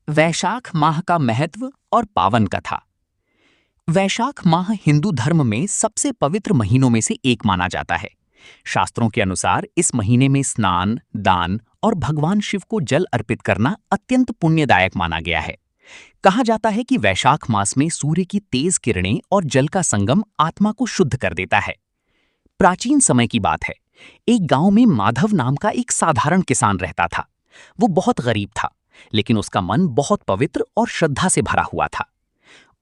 वैशाख माह का महत्व और पावन कथा। वैशाख माह हिंदू धर्म में सबसे पवित्र महीनों में से एक माना जाता है। शास्त्रों के अनुसार इस महीने में स्नान, दान और भगवान शिव को जल अर्पित करना अत्यंत पुण्यदायक माना गया है। कहा जाता है कि वैशाख मास में सूर्य की तेज किरणें और जल का संगम आत्मा को शुद्ध कर देता है। प्राचीन समय की बात है। एक गांव में माधव नाम का एक साधारण किसान रहता था। वो बहुत गरीब था, लेकिन उसका मन बहुत पवित्र और श्रद्धा से भरा हुआ था।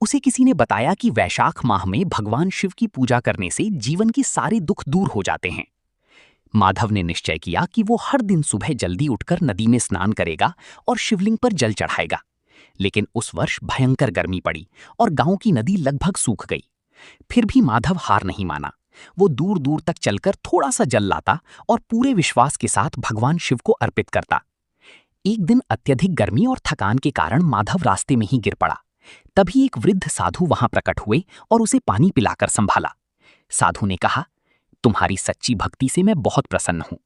उसे किसी ने बताया कि वैशाख माह में भगवान शिव की पूजा करने से जीवन के सारे दुख दूर हो जाते हैं। माधव ने निश्चय किया कि वो हर दिन सुबह जल्दी उठकर नदी में स्नान करेगा और शिवलिंग पर जल चढ़ाएगा। लेकिन उस वर्ष भयंकर गर्मी पड़ी और गांव की नदी लगभग सूख गई। फिर भी माधव हार नहीं माना। वो दूर दूर तक चलकर थोड़ा सा जल लाता और पूरे विश्वास के साथ भगवान शिव को अर्पित करता। एक दिन अत्यधिक गर्मी और थकान के कारण माधव रास्ते में ही गिर पड़ा। तभी एक वृद्ध साधु वहां प्रकट हुए और उसे पानी पिलाकर संभाला। साधु ने कहा, तुम्हारी सच्ची भक्ति से मैं बहुत प्रसन्न हूं।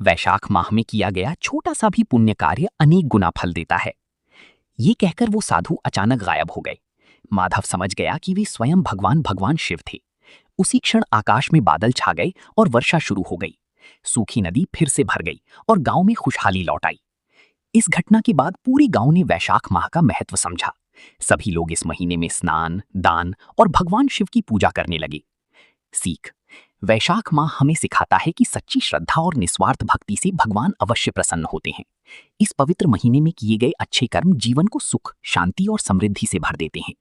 वैशाख माह में किया गया छोटा सा भी पुण्य कार्य अनेक गुना फल देता है। ये कहकर वो साधु अचानक गायब हो गए। माधव समझ गया कि वे स्वयं भगवान शिव थे। उसी क्षण आकाश में बादल छा गए और वर्षा शुरू हो गई। सूखी नदी फिर से भर गई और गांव में खुशहाली लौट आई। इस घटना के बाद पूरे गांव ने वैशाख माह का महत्व समझा। सभी लोग इस महीने में स्नान, दान और भगवान शिव की पूजा करने लगे। सीख: वैशाख माह हमें सिखाता है कि सच्ची श्रद्धा और निस्वार्थ भक्ति से भगवान अवश्य प्रसन्न होते हैं। इस पवित्र महीने में किए गए अच्छे कर्म जीवन को सुख, शांति और समृद्धि से भर देते हैं।